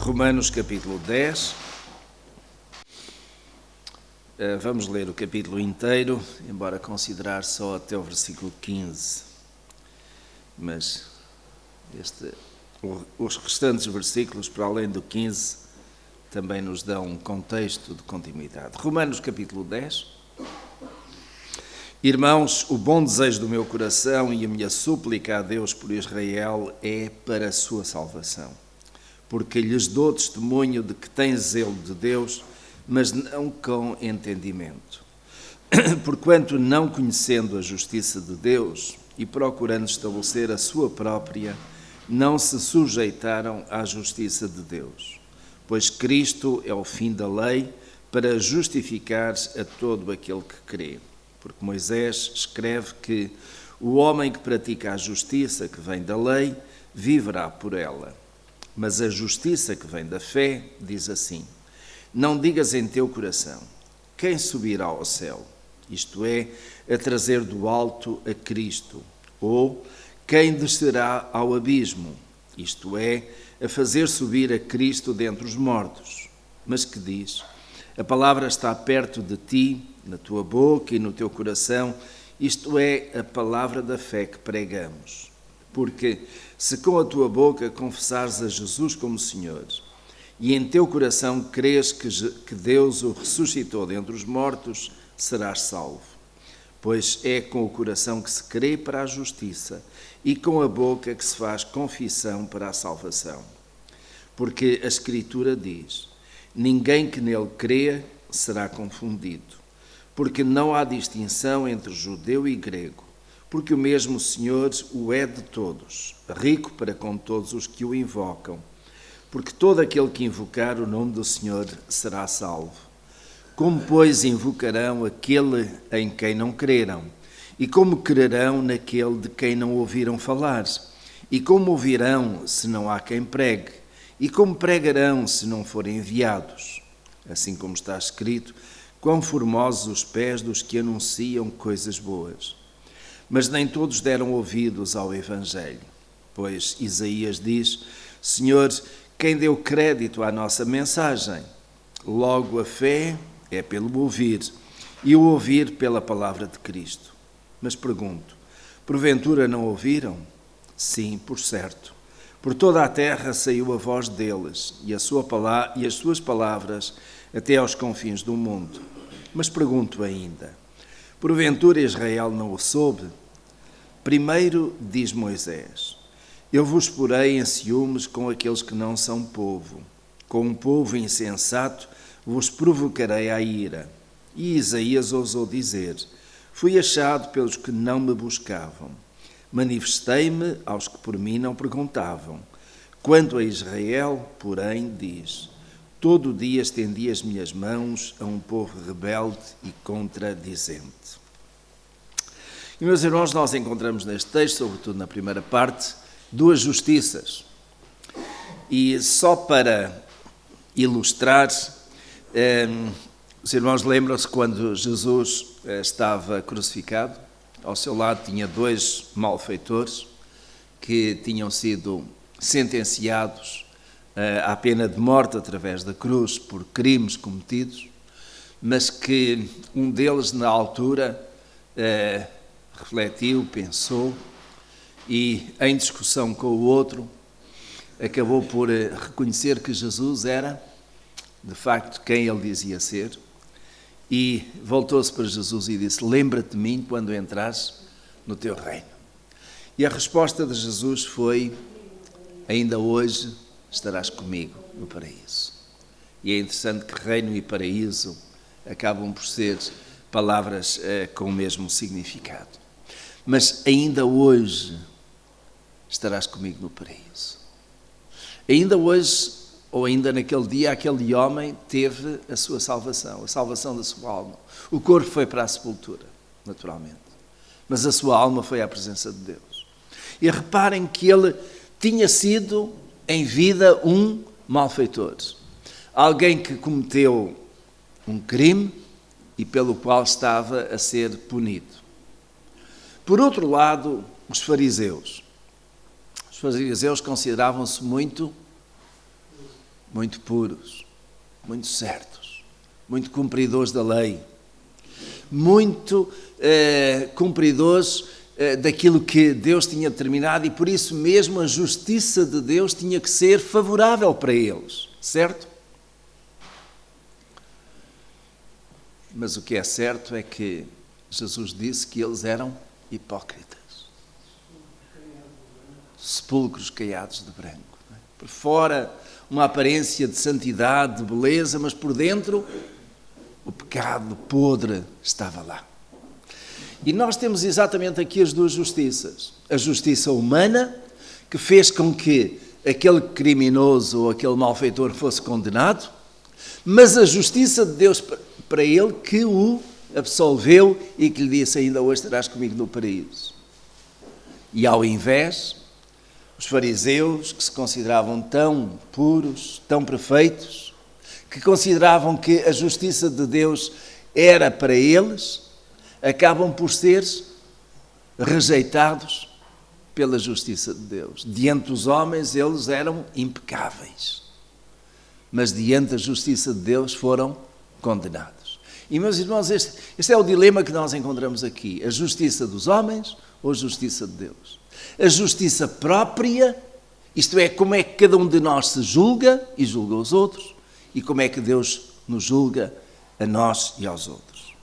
Romanos capítulo 10. Vamos ler o capítulo inteiro, embora considerar só até o versículo 15. Mas os restantes versículos, para além do 15, também nos dão um contexto de continuidade. Romanos capítulo 10. Irmãos, o bom desejo do meu coração e a minha súplica a Deus por Israel é para a sua salvação. Porque lhes dou testemunho de que têm zelo de Deus, mas não com entendimento. Porquanto, não conhecendo a justiça de Deus e procurando estabelecer a sua própria, não se sujeitaram à justiça de Deus. Pois Cristo é o fim da lei para justificar a todo aquele que crê. Porque Moisés escreve que o homem que pratica a justiça que vem da lei viverá por ela. Mas a justiça que vem da fé diz assim: não digas em teu coração, quem subirá ao céu? Isto é, a trazer do alto a Cristo. Ou quem descerá ao abismo? Isto é, a fazer subir a Cristo dentre os mortos. Mas que diz? A palavra está perto de ti, na tua boca e no teu coração, isto é, a palavra da fé que pregamos. Porque se com a tua boca confessares a Jesus como Senhor, e em teu coração crês que Deus o ressuscitou dentre os mortos, serás salvo. Pois é com o coração que se crê para a justiça, e com a boca que se faz confissão para a salvação. Porque a Escritura diz: ninguém que nele crê será confundido. Porque não há distinção entre judeu e grego, porque o mesmo Senhor o é de todos, rico para com todos os que o invocam. Porque todo aquele que invocar o nome do Senhor será salvo. Como, pois, invocarão aquele em quem não creram? E como crerão naquele de quem não ouviram falar? E como ouvirão se não há quem pregue? E como pregarão se não forem enviados? Assim como está escrito: quão formosos os pés dos que anunciam coisas boas. Mas nem todos deram ouvidos ao Evangelho. Pois Isaías diz: Senhor, quem deu crédito à nossa mensagem? Logo a fé é pelo ouvir, e o ouvir pela palavra de Cristo. Mas pergunto, porventura não ouviram? Sim, por certo. Por toda a terra saiu a voz deles, e as suas palavras até aos confins do mundo. Mas pergunto ainda, porventura Israel não o soube? Primeiro diz Moisés: eu vos porei em ciúmes com aqueles que não são povo. Com um povo insensato vos provocarei à ira. E Isaías ousou dizer: fui achado pelos que não me buscavam. Manifestei-me aos que por mim não perguntavam. Quanto a Israel, porém, diz: todo dia estendi as minhas mãos a um povo rebelde e contradizente. E, meus irmãos, nós encontramos neste texto, sobretudo na primeira parte, duas justiças. E só para ilustrar, os irmãos lembram-se quando Jesus estava crucificado, ao seu lado tinha dois malfeitores que tinham sido sentenciados à pena de morte através da cruz por crimes cometidos, mas que um deles, na altura, refletiu, pensou e, em discussão com o outro, acabou por reconhecer que Jesus era, de facto, quem ele dizia ser, e voltou-se para Jesus e disse: lembra-te de mim quando entrares no teu reino. E a resposta de Jesus foi: ainda hoje estarás comigo no paraíso. E é interessante que reino e paraíso acabam por ser palavras com o mesmo significado. Mas ainda hoje estarás comigo no paraíso. Ainda hoje, ou ainda naquele dia, aquele homem teve a sua salvação, a salvação da sua alma. O corpo foi para a sepultura, naturalmente, mas a sua alma foi à presença de Deus. E reparem que ele tinha sido, em vida, um malfeitor. Alguém que cometeu um crime e pelo qual estava a ser punido. Por outro lado, os fariseus consideravam-se muito muito puros, muito certos, muito cumpridores da lei, muito cumpridores daquilo que Deus tinha determinado, e por isso mesmo a justiça de Deus tinha que ser favorável para eles, certo? Mas o que é certo é que Jesus disse que eles eram hipócritas, sepulcros caiados de branco. Por fora, uma aparência de santidade, de beleza, mas por dentro, o pecado podre estava lá. E nós temos exatamente aqui as duas justiças. A justiça humana, que fez com que aquele criminoso ou aquele malfeitor fosse condenado, mas a justiça de Deus para ele, que o absolveu e que lhe disse: ainda hoje estarás comigo no paraíso. E ao invés, os fariseus, que se consideravam tão puros, tão perfeitos, que consideravam que a justiça de Deus era para eles, acabam por ser rejeitados pela justiça de Deus. Diante dos homens eles eram impecáveis, mas diante da justiça de Deus foram condenados. E, meus irmãos, este é o dilema que nós encontramos aqui: a justiça dos homens ou a justiça de Deus? A justiça própria, isto é, como é que cada um de nós se julga e julga os outros, e como é que Deus nos julga a nós e aos outros.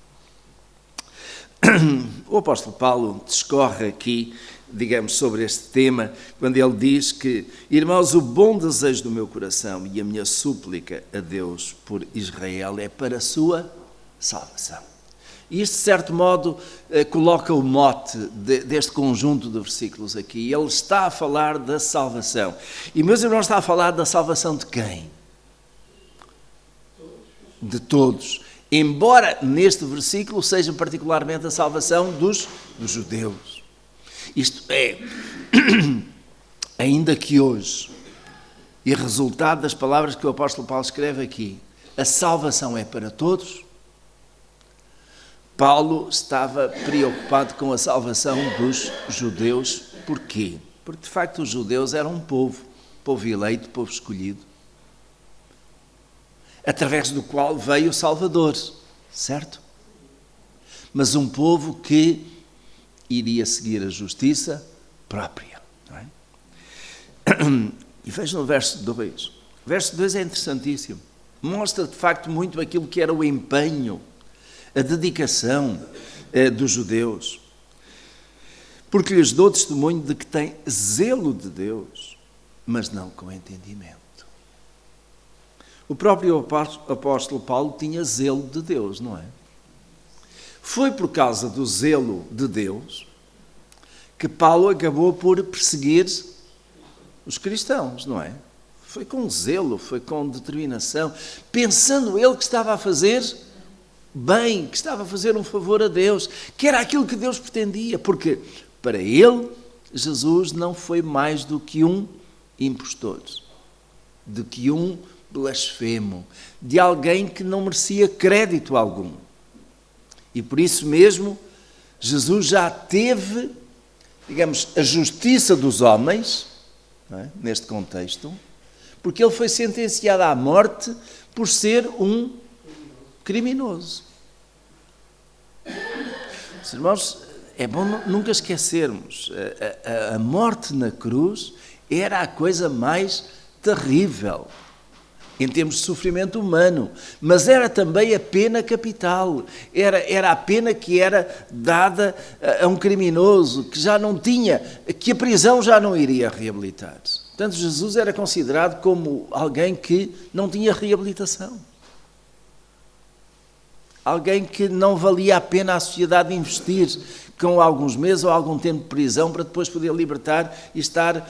O apóstolo Paulo discorre aqui, digamos, sobre este tema, quando ele diz que: irmãos, o bom desejo do meu coração e a minha súplica a Deus por Israel é para a sua salvação. E isto, de certo modo, coloca o mote deste conjunto de versículos aqui. Ele está a falar da salvação. E, meus irmãos, está a falar da salvação de quem? De todos. Embora neste versículo seja particularmente a salvação dos judeus. Isto é, ainda que hoje, e resultado das palavras que o apóstolo Paulo escreve aqui, a salvação é para todos, Paulo estava preocupado com a salvação dos judeus. Porquê? Porque, de facto, os judeus eram um povo eleito, povo escolhido, através do qual veio o Salvador, certo? Mas um povo que iria seguir a justiça própria, não é? E vejam no verso 2. O verso 2 é interessantíssimo. Mostra, de facto, muito aquilo que era o empenho, a dedicação dos judeus. Porque lhes dou testemunho de que têm zelo de Deus, mas não com entendimento. O próprio apóstolo Paulo tinha zelo de Deus, não é? Foi por causa do zelo de Deus que Paulo acabou por perseguir os cristãos, não é? Foi com zelo, foi com determinação, pensando ele que estava a fazer bem, que estava a fazer um favor a Deus, que era aquilo que Deus pretendia, porque para ele Jesus não foi mais do que um impostor, do que um blasfemo, de alguém que não merecia crédito algum. E por isso mesmo Jesus já teve, digamos, a justiça dos homens, não é? Neste contexto, porque ele foi sentenciado à morte por ser um criminoso. Os irmãos, é bom nunca esquecermos, a morte na cruz era a coisa mais terrível em termos de sofrimento humano, mas era também a pena capital, era a pena que era dada a um criminoso que já não tinha, que a prisão já não iria reabilitar. Portanto, Jesus era considerado como alguém que não tinha reabilitação. Alguém que não valia a pena a sociedade investir com alguns meses ou algum tempo de prisão para depois poder libertar e estar,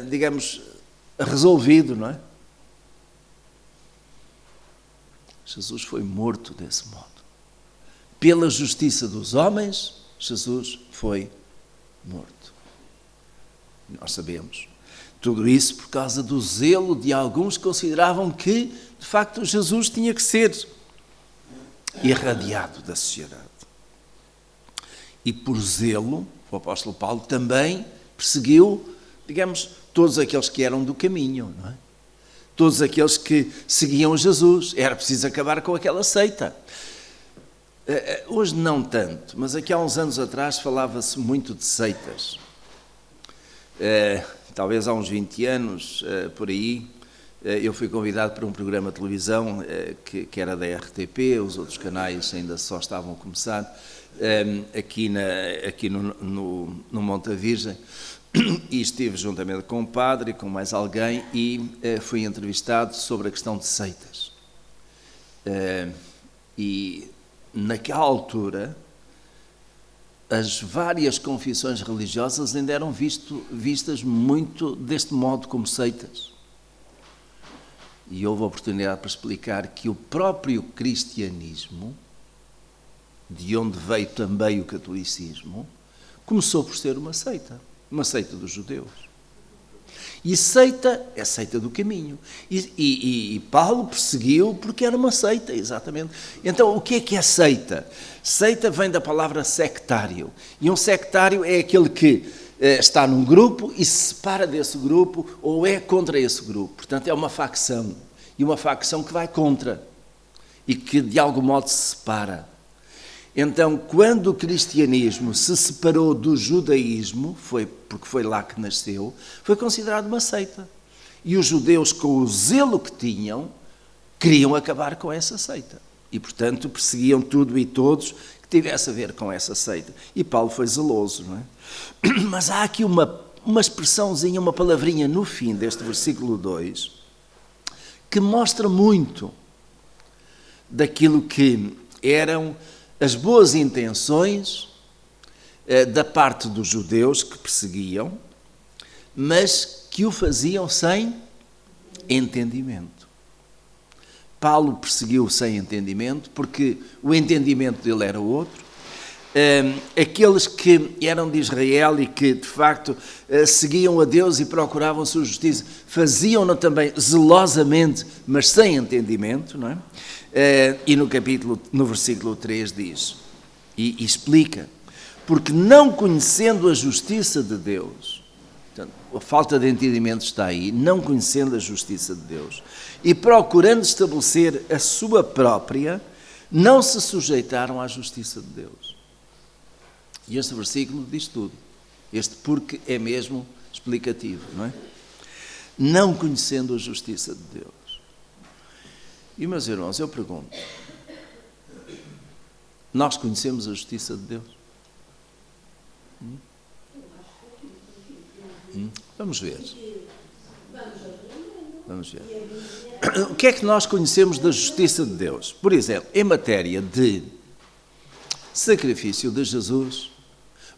digamos, resolvido, não é? Jesus foi morto desse modo. Pela justiça dos homens, Jesus foi morto. Nós sabemos. Tudo isso por causa do zelo de alguns que consideravam que, de facto, Jesus tinha que ser irradiado da sociedade. E por zelo, o apóstolo Paulo também perseguiu, digamos, todos aqueles que eram do caminho, não é? todos aqueles que seguiam Jesus. Era preciso acabar com aquela seita. Hoje não tanto, mas aqui há uns anos atrás falava-se muito de seitas. Talvez há uns 20 anos, por aí, eu fui convidado para um programa de televisão que era da RTP, os outros canais ainda só estavam a começar, aqui no Monte Virgem, e estive juntamente com um padre e com mais alguém e fui entrevistado sobre a questão de seitas. E naquela altura, as várias confissões religiosas ainda eram vistas muito deste modo como seitas. E houve a oportunidade para explicar que o próprio cristianismo, de onde veio também o catolicismo, começou por ser uma seita dos judeus. E seita é seita do caminho. E Paulo perseguiu porque era uma seita, exatamente. Então, o que é seita? Seita vem da palavra sectário. E um sectário é aquele que está num grupo e se separa desse grupo ou é contra esse grupo. Portanto, é uma facção. E uma facção que vai contra e que, de algum modo, se separa. Então, quando o cristianismo se separou do judaísmo, porque foi lá que nasceu, foi considerado uma seita. E os judeus, com o zelo que tinham, queriam acabar com essa seita. E, portanto, perseguiam tudo e todos que tivesse a ver com essa seita. E Paulo foi zeloso, não é? Mas há aqui uma expressãozinha, uma palavrinha no fim deste versículo 2, que mostra muito daquilo que eram as boas intenções da parte dos judeus que perseguiam, mas que o faziam sem entendimento. Paulo perseguiu sem entendimento, porque o entendimento dele era outro. Aqueles que eram de Israel e que, de facto, seguiam a Deus e procuravam a sua justiça, faziam-no também zelosamente, mas sem entendimento, não é? E no versículo 3 diz, e explica, porque não conhecendo a justiça de Deus, portanto, a falta de entendimento está aí, não conhecendo a justiça de Deus, e procurando estabelecer a sua própria, não se sujeitaram à justiça de Deus. E este versículo diz tudo. Este porque é mesmo explicativo, não é? Não conhecendo a justiça de Deus. E, meus irmãos, eu pergunto, nós conhecemos a justiça de Deus? Vamos ver. Vamos ver. O que é que nós conhecemos da justiça de Deus? Por exemplo, em matéria de sacrifício de Jesus,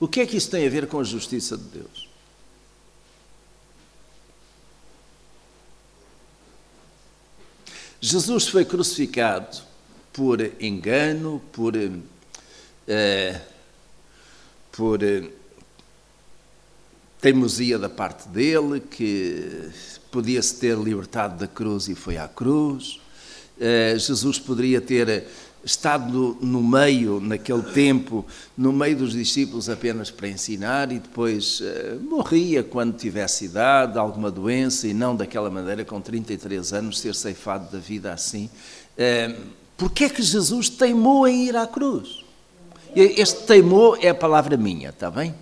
o que é que isso tem a ver com a justiça de Deus? Jesus foi crucificado por engano, por teimosia da parte dele, que podia-se ter libertado da cruz e foi à cruz. Jesus poderia ter estado no meio, naquele tempo, no meio dos discípulos apenas para ensinar e depois morria quando tivesse idade, alguma doença, e não daquela maneira, com 33 anos, ser ceifado da vida assim. Porquê é que Jesus teimou em ir à cruz? Este teimou é a palavra minha, está bem?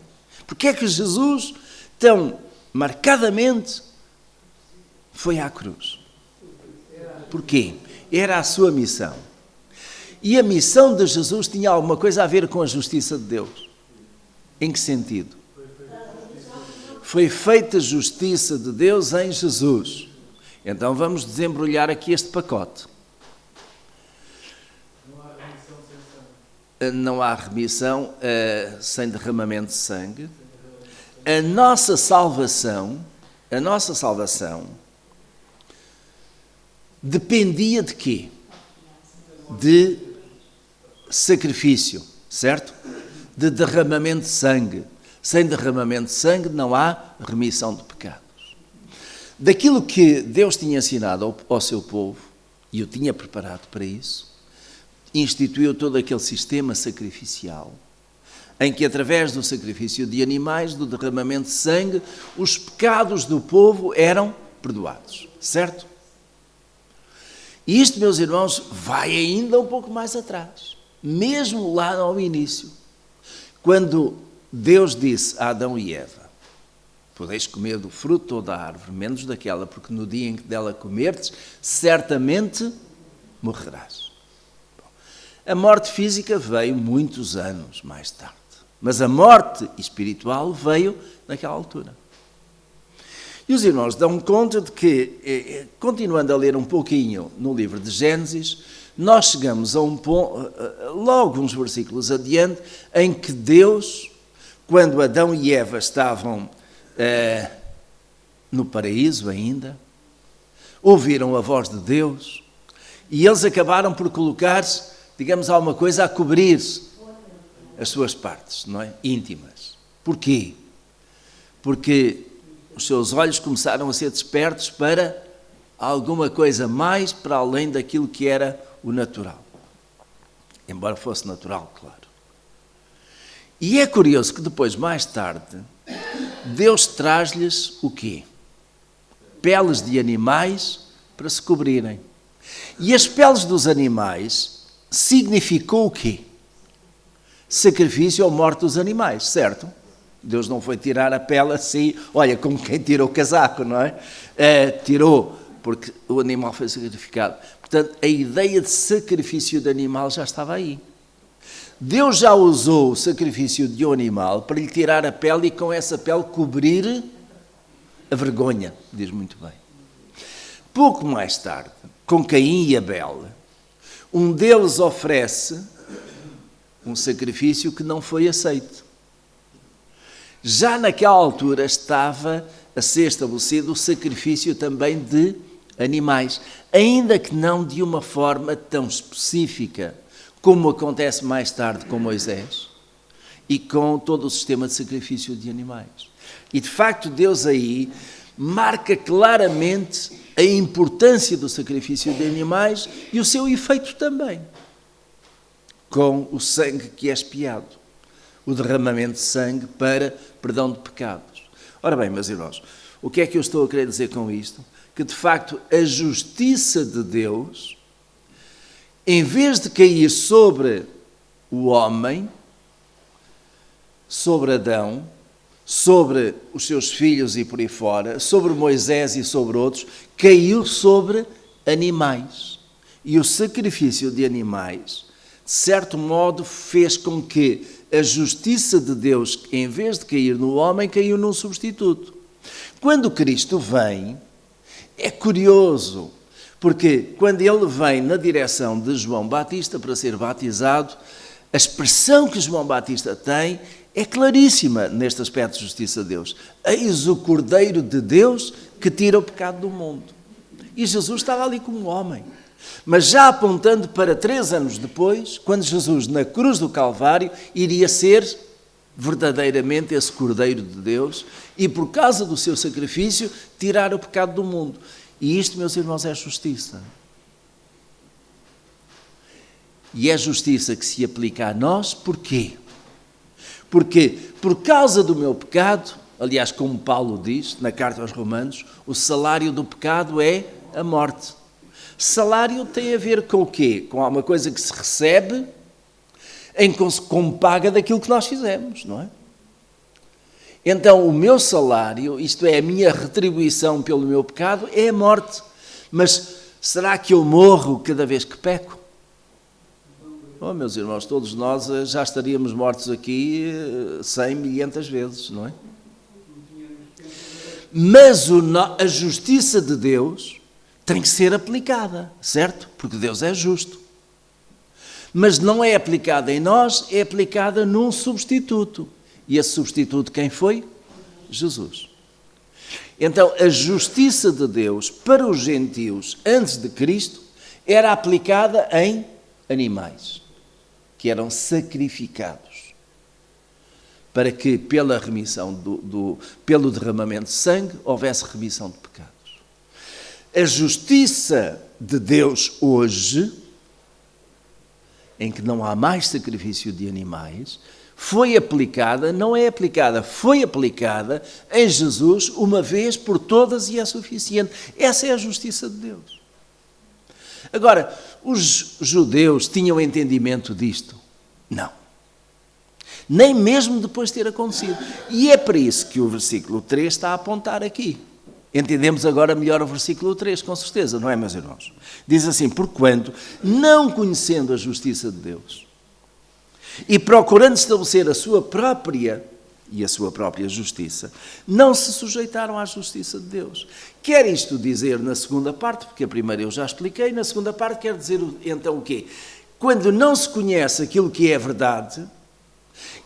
Porquê é que Jesus, tão marcadamente, foi à cruz? Porquê? Era a sua missão. E a missão de Jesus tinha alguma coisa a ver com a justiça de Deus. Em que sentido? Foi feita a justiça de Deus em Jesus. Então vamos desembrulhar aqui este pacote. Não há remissão sem derramamento de sangue. A nossa salvação dependia de quê? De sacrifício, certo? De derramamento de sangue. Sem derramamento de sangue não há remissão de pecados. Daquilo que Deus tinha ensinado ao seu povo, e o tinha preparado para isso, instituiu todo aquele sistema sacrificial, em que através do sacrifício de animais, do derramamento de sangue, os pecados do povo eram perdoados, certo? E isto, meus irmãos, vai ainda um pouco mais atrás. Mesmo lá ao início, quando Deus disse a Adão e Eva: podeis comer do fruto da árvore, menos daquela, porque no dia em que dela comerdes, certamente morrerás. Bom, a morte física veio muitos anos mais tarde, mas a morte espiritual veio naquela altura. E os irmãos dão conta de que, continuando a ler um pouquinho no livro de Gênesis, nós chegamos a um ponto, logo uns versículos adiante, em que Deus, quando Adão e Eva estavam no paraíso ainda, ouviram a voz de Deus e eles acabaram por colocar-se, digamos, alguma coisa a cobrir as suas partes, não é? Íntimas. Porquê? Porque os seus olhos começaram a ser despertos para alguma coisa mais para além daquilo que era o natural. Embora fosse natural, claro. E é curioso que depois, mais tarde, Deus traz-lhes o quê? Peles de animais para se cobrirem. E as peles dos animais significou o quê? Sacrifício ou morte dos animais, certo? Deus não foi tirar a pele assim, olha, como quem tirou o casaco, não é? Tirou, porque o animal foi sacrificado. Portanto, a ideia de sacrifício de animal já estava aí. Deus já usou o sacrifício de um animal para lhe tirar a pele e com essa pele cobrir a vergonha, diz muito bem. Pouco mais tarde, com Caim e Abel, um deles oferece um sacrifício que não foi aceito. Já naquela altura estava a ser estabelecido o sacrifício também de animais, ainda que não de uma forma tão específica, como acontece mais tarde com Moisés e com todo o sistema de sacrifício de animais. E de facto Deus aí marca claramente a importância do sacrifício de animais e o seu efeito também, com o sangue que é expiado, o derramamento de sangue para perdão de pecados. Ora bem, meus irmãos, o que é que eu estou a querer dizer com isto? Que de facto a justiça de Deus, em vez de cair sobre o homem, sobre Adão, sobre os seus filhos e por aí fora, sobre Moisés e sobre outros, caiu sobre animais. E o sacrifício de animais, de certo modo, fez com que a justiça de Deus, em vez de cair no homem, caiu num substituto. Quando Cristo vem, é curioso, porque quando ele vem na direção de João Batista para ser batizado, a expressão que João Batista tem é claríssima neste aspecto de justiça de Deus. Eis o Cordeiro de Deus que tira o pecado do mundo. E Jesus estava ali como um homem. Mas já apontando para 3 anos depois, quando Jesus, na cruz do Calvário, iria ser verdadeiramente esse Cordeiro de Deus e, por causa do seu sacrifício, tirar o pecado do mundo. E isto, meus irmãos, é justiça. E é justiça que se aplica a nós, porquê? Porque, por causa do meu pecado, aliás, como Paulo diz na carta aos Romanos, o salário do pecado é a morte. Salário tem a ver com o quê? Com alguma coisa que se recebe como paga daquilo que nós fizemos, não é? Então, o meu salário, isto é, a minha retribuição pelo meu pecado, é a morte. Mas será que eu morro cada vez que peco? Oh, meus irmãos, todos nós já estaríamos mortos aqui 100, 500 vezes, não é? Mas a justiça de Deus tem que ser aplicada, certo? Porque Deus é justo. Mas não é aplicada em nós, é aplicada num substituto. E esse substituto quem foi? Jesus. Então, a justiça de Deus para os gentios antes de Cristo era aplicada em animais, que eram sacrificados, para que pela remissão pelo derramamento de sangue houvesse remissão de pecados. A justiça de Deus hoje, em que não há mais sacrifício de animais, foi aplicada em Jesus uma vez por todas e é suficiente. Essa é a justiça de Deus. Agora, os judeus tinham entendimento disto? Não. Nem mesmo depois de ter acontecido. E é para isso que o versículo 3 está a apontar aqui. Entendemos agora melhor o versículo 3, com certeza, não é, meus irmãos? Diz assim: porquanto, não conhecendo a justiça de Deus e procurando estabelecer a sua própria justiça, não se sujeitaram à justiça de Deus. Quer isto dizer na segunda parte, porque a primeira eu já expliquei, na segunda parte quer dizer então o quê? Quando não se conhece aquilo que é verdade,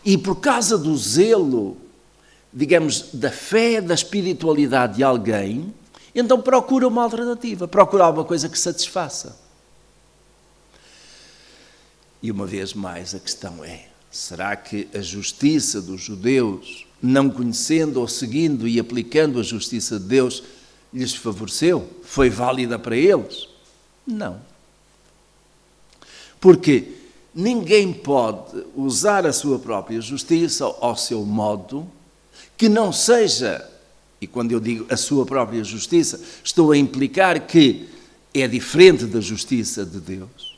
e por causa do zelo, digamos, da fé, da espiritualidade de alguém, então procura uma alternativa, procura alguma coisa que satisfaça. E uma vez mais a questão é: será que a justiça dos judeus, não conhecendo ou seguindo e aplicando a justiça de Deus, lhes favoreceu? Foi válida para eles? Não. Porque ninguém pode usar a sua própria justiça ao seu modo, que não seja, e quando eu digo a sua própria justiça, estou a implicar que é diferente da justiça de Deus.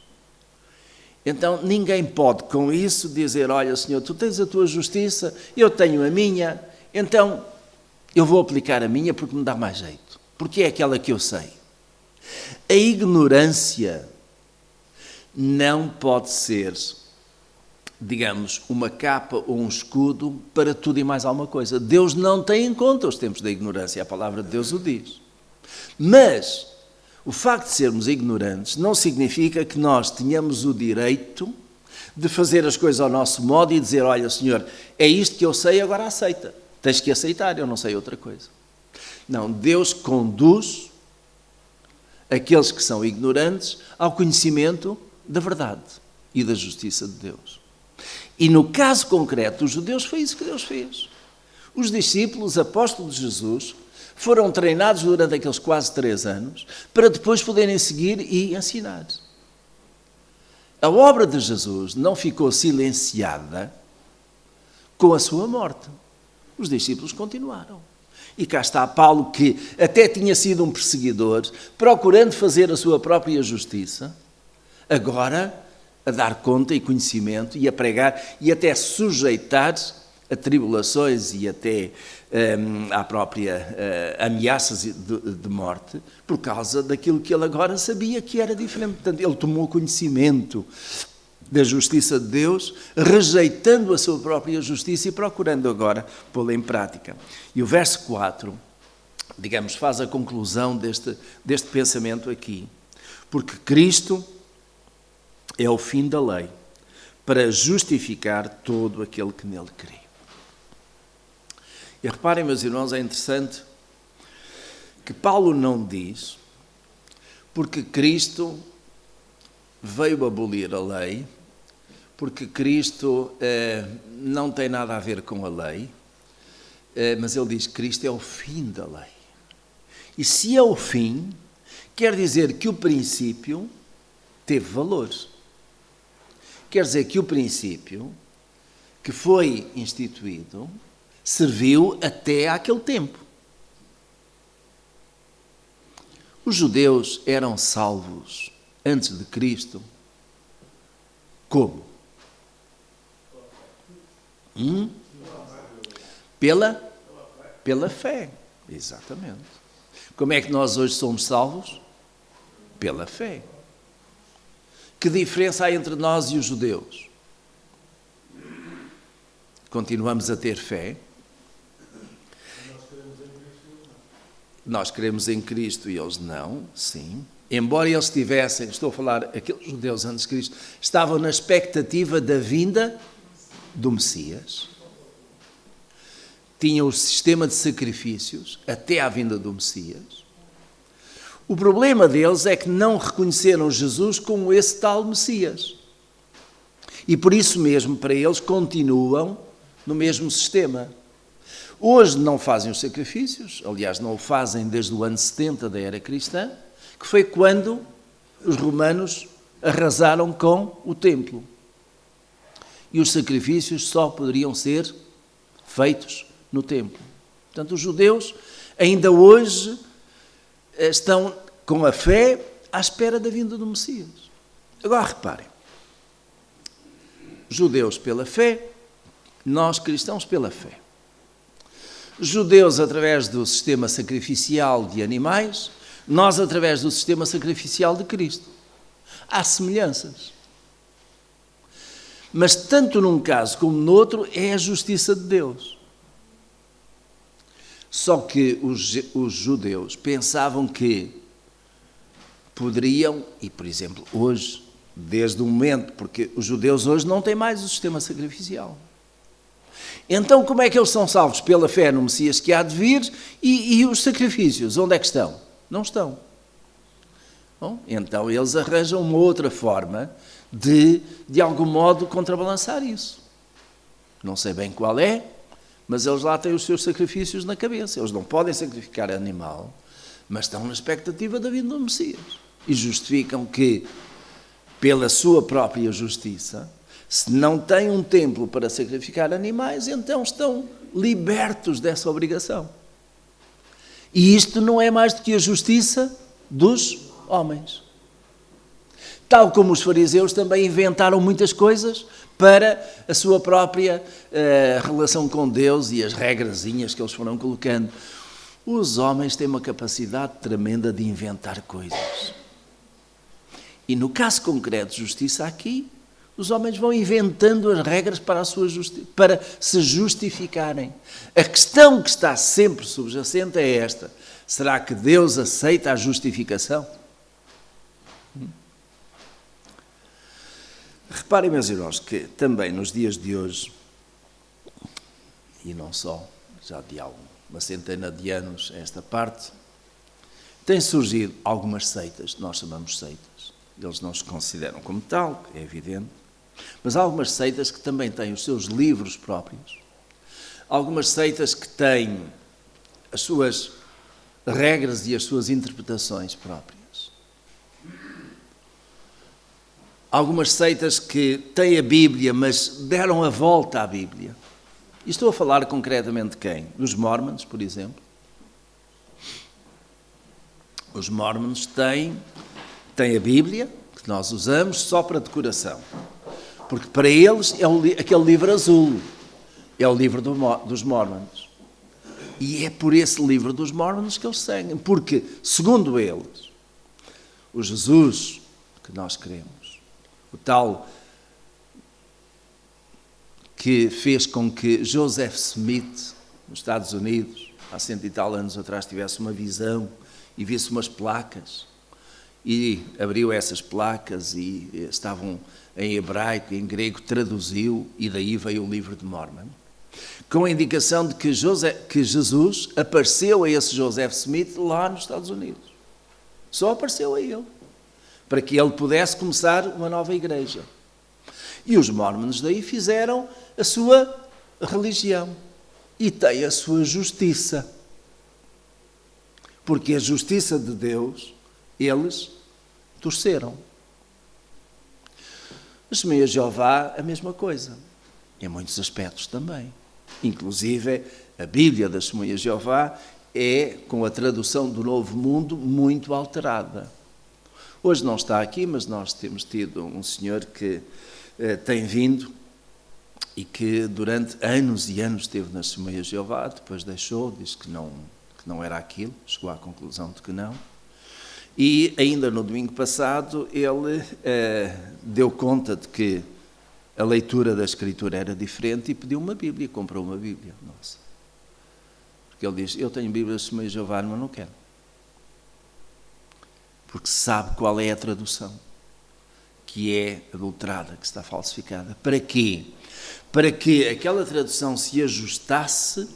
Então, ninguém pode com isso dizer: olha, Senhor, tu tens a tua justiça, eu tenho a minha, então eu vou aplicar a minha porque me dá mais jeito, porque é aquela que eu sei. A ignorância não pode ser, digamos, uma capa ou um escudo para tudo e mais alguma coisa. Deus não tem em conta os tempos da ignorância, a palavra de Deus o diz. Mas o facto de sermos ignorantes não significa que nós tenhamos o direito de fazer as coisas ao nosso modo e dizer: olha, Senhor, é isto que eu sei, agora aceita. Tens que aceitar, eu não sei outra coisa. Não, Deus conduz aqueles que são ignorantes ao conhecimento da verdade e da justiça de Deus. E no caso concreto dos judeus foi isso que Deus fez. Os discípulos, apóstolos de Jesus, foram treinados durante aqueles quase 3 anos para depois poderem seguir e ensinar. A obra de Jesus não ficou silenciada com a sua morte. Os discípulos continuaram. E cá está Paulo, que até tinha sido um perseguidor, procurando fazer a sua própria justiça, agora a dar conta e conhecimento e a pregar e até sujeitar a tribulações e até à própria ameaças de morte, por causa daquilo que ele agora sabia que era diferente. Portanto, ele tomou conhecimento da justiça de Deus, rejeitando a sua própria justiça e procurando agora pô-la em prática. E o verso 4, digamos, faz a conclusão deste pensamento aqui. Porque Cristo é o fim da lei para justificar todo aquele que nele crê. E reparem, meus irmãos, é interessante que Paulo não diz porque Cristo veio abolir a lei, porque Cristo não tem nada a ver com a lei, mas ele diz que Cristo é o fim da lei. E se é o fim, quer dizer que o princípio teve valor. Quer dizer que o princípio que foi instituído serviu até àquele tempo. Os judeus eram salvos antes de Cristo. Como? Pela fé. Exatamente. Como é que nós hoje somos salvos? Pela fé. Que diferença há entre nós e os judeus? Continuamos a ter fé. Nós cremos em Cristo e eles não, sim. Embora eles tivessem, estou a falar, aqueles judeus antes de Cristo, estavam na expectativa da vinda do Messias. Tinham o sistema de sacrifícios até à vinda do Messias. O problema deles é que não reconheceram Jesus como esse tal Messias. E por isso mesmo, para eles, continuam no mesmo sistema. Hoje não fazem os sacrifícios, aliás, não o fazem desde o ano 70 da era cristã, que foi quando os romanos arrasaram com o templo. E os sacrifícios só poderiam ser feitos no templo. Portanto, os judeus ainda hoje estão com a fé à espera da vinda do Messias. Agora reparem, judeus pela fé, nós cristãos pela fé. Judeus através do sistema sacrificial de animais, nós através do sistema sacrificial de Cristo. Há semelhanças. Mas tanto num caso como no outro é a justiça de Deus. Só que os judeus pensavam que poderiam, e por exemplo hoje, desde o momento, porque os judeus hoje não têm mais o sistema sacrificial. Então como é que eles são salvos? Pela fé no Messias que há de vir, e os sacrifícios, onde é que estão? Não estão. Bom, então eles arranjam uma outra forma de algum modo contrabalançar isso. Não sei bem qual é, mas eles lá têm os seus sacrifícios na cabeça. Eles não podem sacrificar animal, mas estão na expectativa da vinda do Messias. E justificam que, pela sua própria justiça, se não têm um templo para sacrificar animais, então estão libertos dessa obrigação. E isto não é mais do que a justiça dos homens. Tal como os fariseus também inventaram muitas coisas para a sua própria relação com Deus e as regrazinhas que eles foram colocando. Os homens têm uma capacidade tremenda de inventar coisas. E no caso concreto de justiça aqui, os homens vão inventando as regras para se justificarem. A questão que está sempre subjacente é esta: será que Deus aceita a justificação? Reparem, meus irmãos, que também nos dias de hoje, e não só, já de uma centena de anos a esta parte, têm surgido algumas seitas, nós chamamos seitas. Eles não se consideram como tal, é evidente, mas há algumas seitas que também têm os seus livros próprios, algumas seitas que têm as suas regras e as suas interpretações próprias. Algumas seitas que têm a Bíblia, mas deram a volta à Bíblia. E estou a falar concretamente de quem? Dos Mormons, por exemplo. Os Mormons têm a Bíblia, que nós usamos só para decoração. Porque para eles é aquele livro azul, é o livro dos Mormons. E é por esse livro dos Mormons que eles seguem. Porque, segundo eles, o Jesus que nós queremos, o tal que fez com que Joseph Smith, nos Estados Unidos, há 100 e tal anos atrás, tivesse uma visão e visse umas placas, e abriu essas placas e estavam em hebraico e em grego, traduziu, e daí veio o livro de Mormon, com a indicação de que Jesus apareceu a esse Joseph Smith lá nos Estados Unidos. Só apareceu a ele, para que ele pudesse começar uma nova igreja. E os Mormons daí fizeram a sua religião e têm a sua justiça. Porque a justiça de Deus, eles torceram. Os Testemunhas de Jeová, a mesma coisa, em muitos aspectos também. Inclusive, a Bíblia das Testemunhas de Jeová é, com a tradução do Novo Mundo, muito alterada. Hoje não está aqui, mas nós temos tido um senhor que tem vindo e que durante anos e anos esteve nas Testemunhas de Jeová, depois deixou, disse que não era aquilo, chegou à conclusão de que não. E ainda no domingo passado ele deu conta de que a leitura da Escritura era diferente e pediu uma Bíblia, comprou uma Bíblia. Nossa. Porque ele diz, eu tenho Bíblia das Testemunhas de Jeová, mas não quero. Porque sabe qual é a tradução, que é adulterada, que está falsificada. Para quê? Para que aquela tradução se ajustasse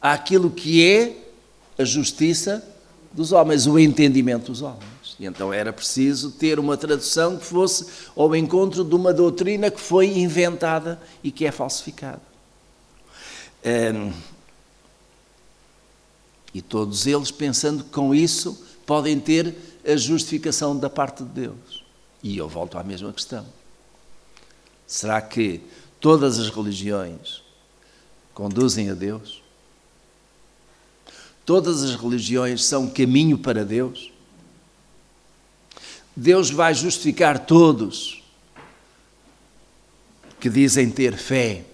àquilo que é a justiça dos homens, o entendimento dos homens. E então era preciso ter uma tradução que fosse ao encontro de uma doutrina que foi inventada e que é falsificada. E todos eles, pensando que com isso podem ter a justificação da parte de Deus. E eu volto à mesma questão. Será que todas as religiões conduzem a Deus? Todas as religiões são caminho para Deus? Deus vai justificar todos que dizem ter fé,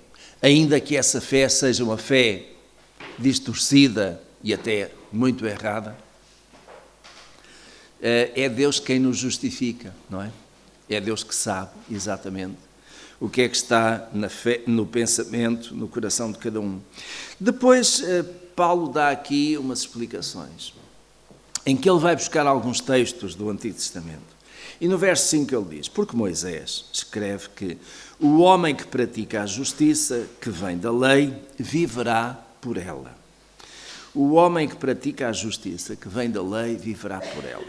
ainda que essa fé seja uma fé distorcida e até muito errada. É Deus quem nos justifica, não é? É Deus que sabe exatamente o que é que está na fé, no pensamento, no coração de cada um. Depois, Paulo dá aqui umas explicações, em que ele vai buscar alguns textos do Antigo Testamento. E no verso 5 ele diz: porque Moisés escreve que o homem que pratica a justiça, que vem da lei, viverá por ela. O homem que pratica a justiça, que vem da lei, viverá por ela.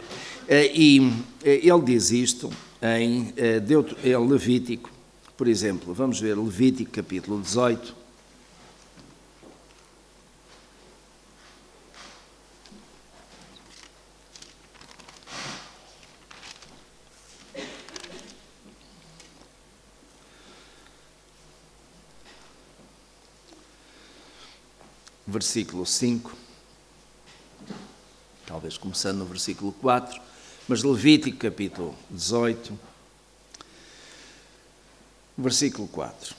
E ele diz isto em Levítico, por exemplo. Vamos ver Levítico capítulo 18. Versículo 5, talvez começando no versículo 4, mas Levítico capítulo 18, versículo 4.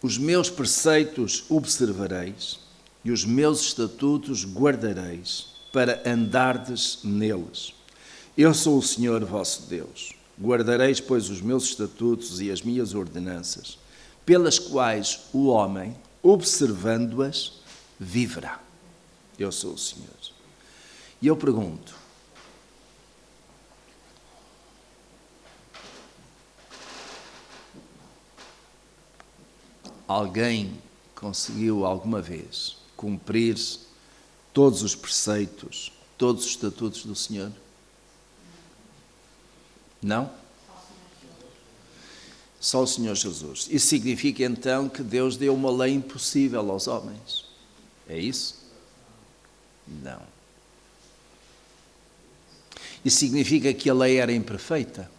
Os meus preceitos observareis e os meus estatutos guardareis para andardes neles. Eu sou o Senhor vosso Deus. Guardareis, pois, os meus estatutos e as minhas ordenanças, pelas quais o homem, observando-as, viverá. Eu sou o Senhor. E eu pergunto: alguém conseguiu alguma vez cumprir todos os preceitos, todos os estatutos do Senhor? Não? Só o Senhor Jesus. Isso significa então que Deus deu uma lei impossível aos homens. É isso? Não. Isso significa que a lei era imperfeita?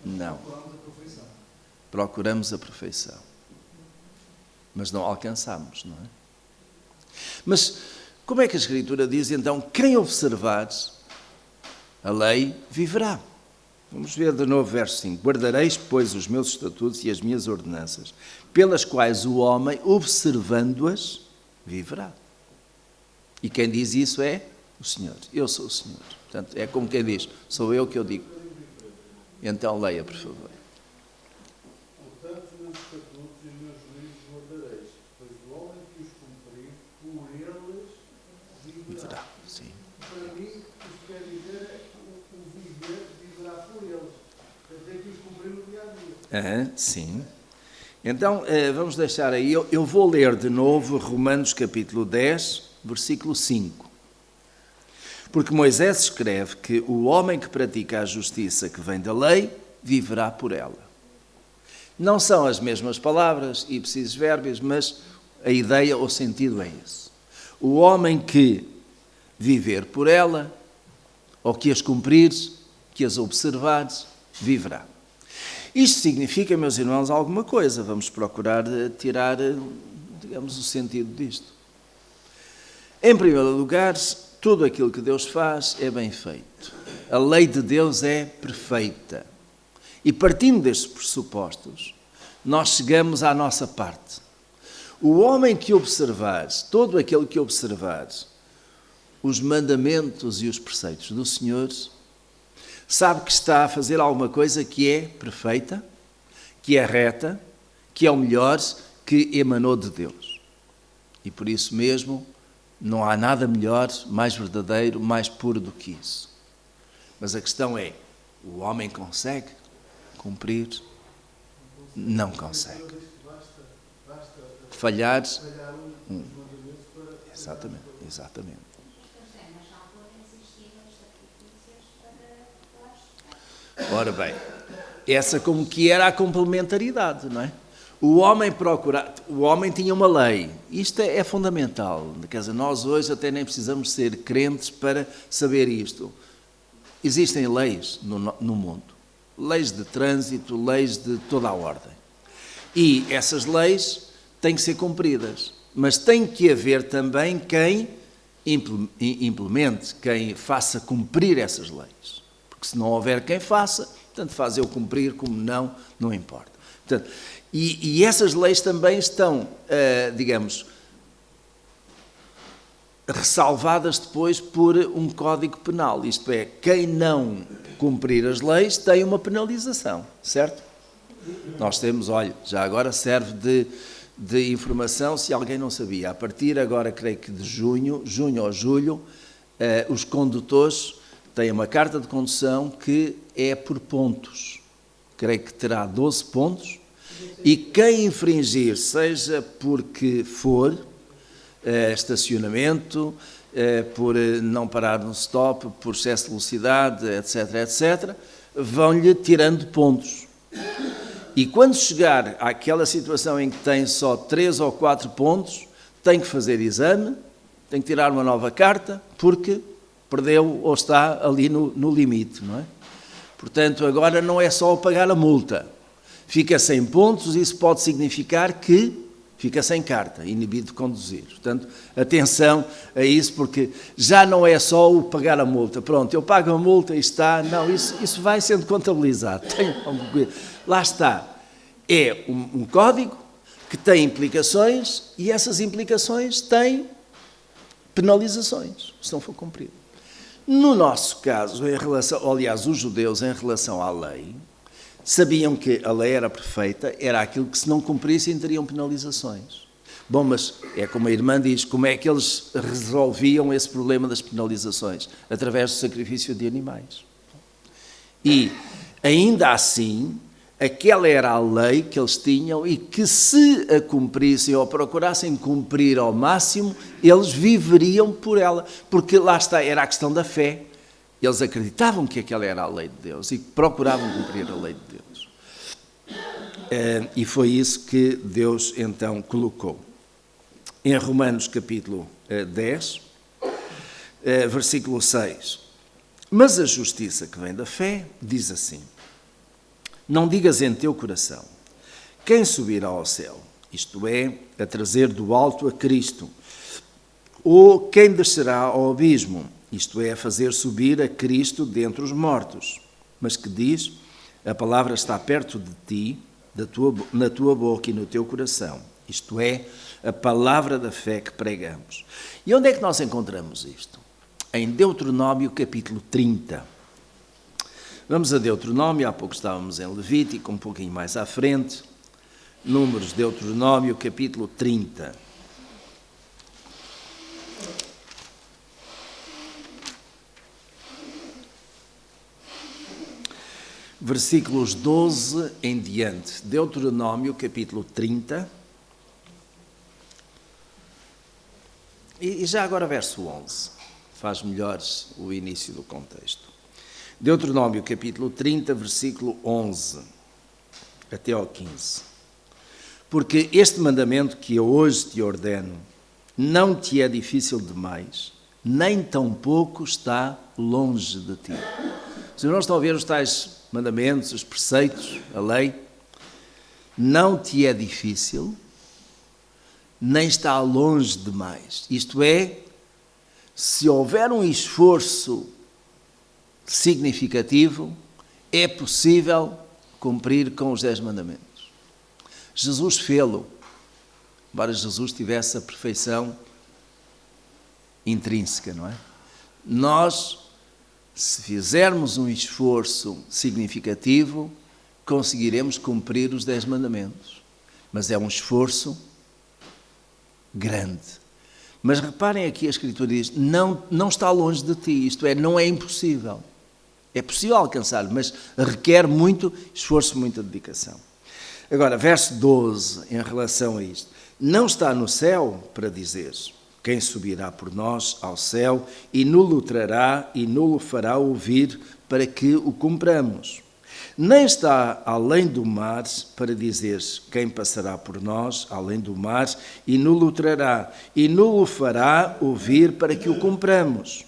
Não. Procuramos a perfeição. Mas não alcançamos, não é? Mas como é que a Escritura diz então: quem observar a lei viverá? Vamos ver de novo verso 5. Guardareis, pois, os meus estatutos e as minhas ordenanças, pelas quais o homem, observando-as, viverá. E quem diz isso é o Senhor. Eu sou o Senhor. Portanto, é como quem diz: sou eu que eu digo. Então leia, por favor. Portanto, os meus estatutos e os meus juízos guardareis, pois o homem que os cumprir, por eles viverá. Sim. Para mim, isto quer dizer é que o viver viverá por eles. Quer dizer que os cumprir no dia a dia. Sim. Então, vamos deixar aí. Eu vou ler de novo Romanos capítulo 10, versículo 5. Porque Moisés escreve que o homem que pratica a justiça que vem da lei, viverá por ela. Não são as mesmas palavras, ipsis verbis, mas a ideia ou sentido é esse. O homem que viver por ela, ou que as cumprires, que as observares, viverá. Isto significa, meus irmãos, alguma coisa. Vamos procurar tirar, digamos, o sentido disto. Em primeiro lugar, tudo aquilo que Deus faz é bem feito. A lei de Deus é perfeita. E partindo destes pressupostos, nós chegamos à nossa parte. O homem que observares, todo aquele que observares os mandamentos e os preceitos do Senhor, sabe que está a fazer alguma coisa que é perfeita, que é reta, que é o melhor, que emanou de Deus. E por isso mesmo, não há nada melhor, mais verdadeiro, mais puro do que isso. Mas a questão é: o homem consegue cumprir? Não consegue. Falhar? Exatamente. Ora bem, essa como que era a complementaridade, não é? O homem tinha uma lei. Isto é fundamental. Quer dizer, nós hoje até nem precisamos ser crentes para saber isto. Existem leis no mundo. Leis de trânsito, leis de toda a ordem. E essas leis têm que ser cumpridas. Mas tem que haver também quem implemente, quem faça cumprir essas leis. Porque se não houver quem faça, tanto faz eu cumprir como não importa. Portanto, e essas leis também estão, digamos, ressalvadas depois por um código penal. Isto é, quem não cumprir as leis tem uma penalização, certo? Nós temos, olha, já agora serve de informação, se alguém não sabia. A partir agora, creio que de junho ou julho, os condutores têm uma carta de condução que é por pontos. Creio que terá 12 pontos. E quem infringir, seja porque for, estacionamento, por não parar no stop, por excesso de velocidade, etc., vão-lhe tirando pontos. E quando chegar àquela situação em que tem só 3 ou 4 pontos, tem que fazer exame, tem que tirar uma nova carta, porque perdeu ou está ali no limite, não é? Portanto, agora não é só pagar a multa. Fica sem pontos, isso pode significar que fica sem carta, inibido de conduzir. Portanto, atenção a isso, porque já não é só o pagar a multa. Pronto, eu pago a multa e está... Não, isso vai sendo contabilizado. Lá está. É um código que tem implicações e essas implicações têm penalizações, se não for cumprido. No nosso caso, aliás, os judeus, em relação à lei, sabiam que a lei era perfeita, era aquilo que se não cumprissem teriam penalizações. Bom, mas é como a irmã diz, como é que eles resolviam esse problema das penalizações? Através do sacrifício de animais. E, ainda assim, aquela era a lei que eles tinham e que se a cumprissem ou procurassem cumprir ao máximo, eles viveriam por ela. Porque lá está, era a questão da fé. Eles acreditavam que aquela era a lei de Deus e procuravam cumprir a lei de Deus. E foi isso que Deus então colocou. Em Romanos capítulo 10, versículo 6. Mas a justiça que vem da fé diz assim: não digas em teu coração, quem subirá ao céu, isto é, a trazer do alto a Cristo, ou quem descerá ao abismo, isto é, a fazer subir a Cristo dentre os mortos. Mas que diz, a palavra está perto de ti, na tua boca e no teu coração. Isto é, a palavra da fé que pregamos. E onde é que nós encontramos isto? Em Deuteronômio capítulo 30. Vamos a Deuteronômio, há pouco estávamos em Levítico, um pouquinho mais à frente. Números, Deuteronômio capítulo 30. Versículos 12 em diante. Deuteronômio capítulo 30. E já agora verso 11. Faz melhor o início do contexto. Deuteronômio capítulo 30, versículo 11 até ao 15. Porque este mandamento que eu hoje te ordeno não te é difícil demais, nem tampouco está longe de ti. Os irmãos estão a ver os tais mandamentos, os preceitos, a lei? Não te é difícil, nem está longe demais. Isto é, se houver um esforço significativo, é possível cumprir com os 10 mandamentos. Jesus fê-lo, embora Jesus tivesse a perfeição intrínseca, não é? Nós, se fizermos um esforço significativo, conseguiremos cumprir os 10 mandamentos. Mas é um esforço grande. Mas reparem aqui, a Escritura diz, não está longe de ti, isto é, não é impossível. É possível alcançar, mas requer muito esforço, muita dedicação. Agora, verso 12, em relação a isto. Não está no céu para dizeres, quem subirá por nós ao céu e nulo trará e nulo fará ouvir para que o cumpramos. Nem está além do mar para dizeres, quem passará por nós além do mar e nulo trará e nulo fará ouvir para que o cumpramos.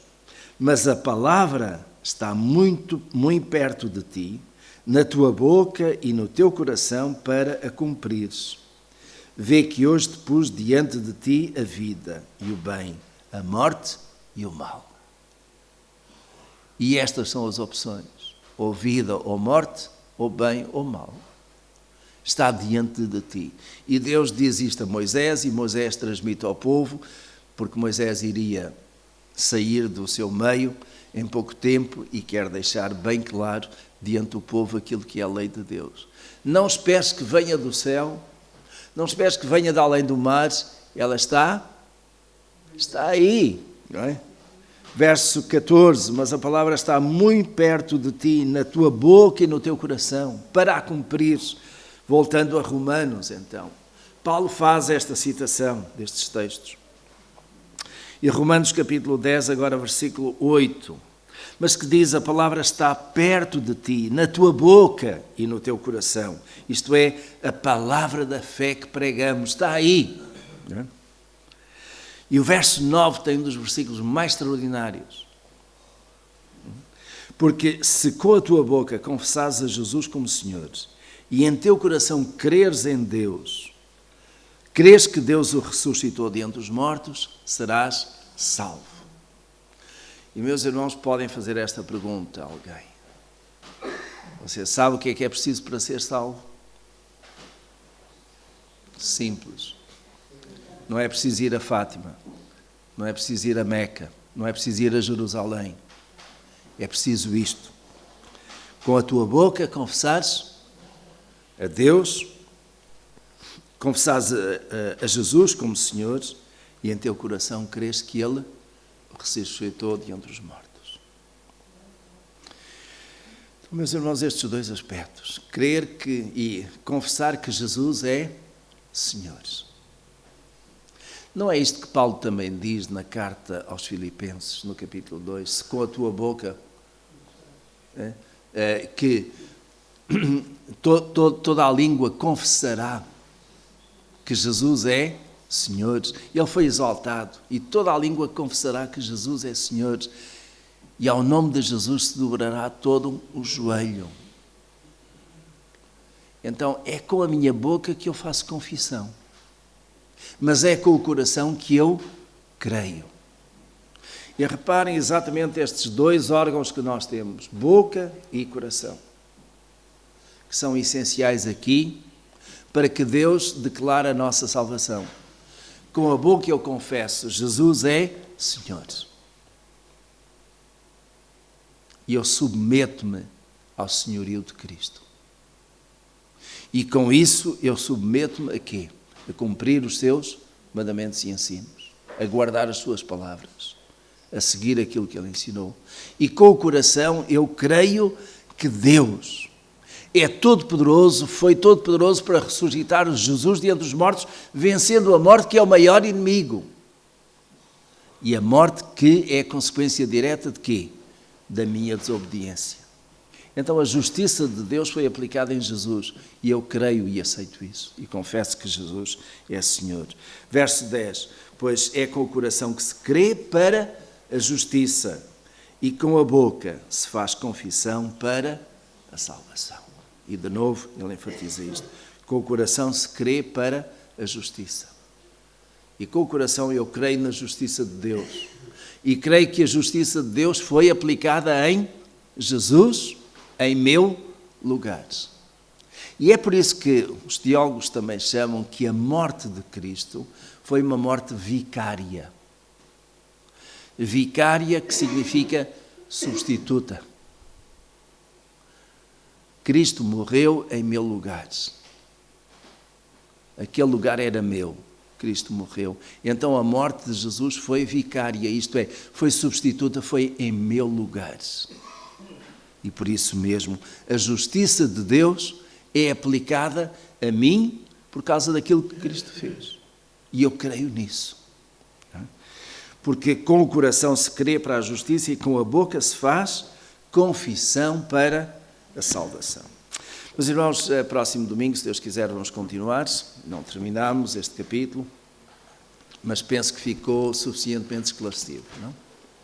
Mas a palavra está muito, muito perto de ti, na tua boca e no teu coração para a cumprires. Vê que hoje te pus diante de ti a vida e o bem, a morte e o mal. E estas são as opções. ou vida ou morte, ou bem ou mal. Está diante de ti. E Deus diz isto a Moisés, e Moisés transmite ao povo, porque Moisés iria sair do seu meio em pouco tempo e quer deixar bem claro diante do povo aquilo que é a lei de Deus. Não esperes que venha do céu, não esperes que venha de além do mar, ela está aí, não é? Verso 14, mas a palavra está muito perto de ti, na tua boca e no teu coração, para a cumprires. Voltando a Romanos, então, Paulo faz esta citação destes textos. E Romanos capítulo 10, agora versículo 8, mas que diz, a palavra está perto de ti, na tua boca e no teu coração. Isto é, a palavra da fé que pregamos, está aí. Não é? E o verso 9 tem um dos versículos mais extraordinários. Porque se com a tua boca confessares a Jesus como Senhor e em teu coração creres em Deus, crês que Deus o ressuscitou dentre os mortos, serás salvo. E meus irmãos, podem fazer esta pergunta a alguém. Você sabe o que é preciso para ser salvo? Simples. Não é preciso ir a Fátima, não é preciso ir a Meca, não é preciso ir a Jerusalém. É preciso isto. Com a tua boca confessares a Deus, confessares a Jesus como Senhor e em teu coração crês que Ele ressuscitou de entre os mortos. Então, meus irmãos, estes dois aspectos, crer que e confessar que Jesus é Senhor. Não é isto que Paulo também diz na carta aos Filipenses, no capítulo 2, se com a tua boca que toda a língua confessará que Jesus é Senhor. Ele foi exaltado e toda a língua confessará que Jesus é Senhor e ao nome de Jesus se dobrará todo o joelho. Então é com a minha boca que eu faço confissão, mas é com o coração que eu creio. E reparem exatamente estes dois órgãos que nós temos, boca e coração, que são essenciais aqui para que Deus declare a nossa salvação. Com a boca eu confesso, Jesus é Senhor. E eu submeto-me ao senhorio de Cristo. E com isso eu submeto-me a quê? A cumprir os seus mandamentos e ensinos, a guardar as suas palavras, a seguir aquilo que Ele ensinou. E com o coração eu creio que Deus é todo-poderoso, foi todo-poderoso para ressuscitar Jesus de entre os mortos, vencendo a morte que é o maior inimigo. E a morte que é consequência direta de quê? Da minha desobediência. Então a justiça de Deus foi aplicada em Jesus e eu creio e aceito isso e confesso que Jesus é Senhor. Verso 10, pois é com o coração que se crê para a justiça e com a boca se faz confissão para a salvação. E de novo ele enfatiza isto, com o coração se crê para a justiça. E com o coração eu creio na justiça de Deus e creio que a justiça de Deus foi aplicada em Jesus, em meu lugar. E é por isso que os teólogos também chamam que a morte de Cristo foi uma morte vicária. Vicária, que significa substituta. Cristo morreu em meu lugar. Aquele lugar era meu. Cristo morreu. Então a morte de Jesus foi vicária, isto é, foi substituta, foi em meu lugar. E por isso mesmo, a justiça de Deus é aplicada a mim por causa daquilo que Cristo fez. E eu creio nisso. Porque com o coração se crê para a justiça e com a boca se faz confissão para a salvação. Meus irmãos, próximo domingo, se Deus quiser, vamos continuar. Não terminamos este capítulo, mas penso que ficou suficientemente esclarecido, não?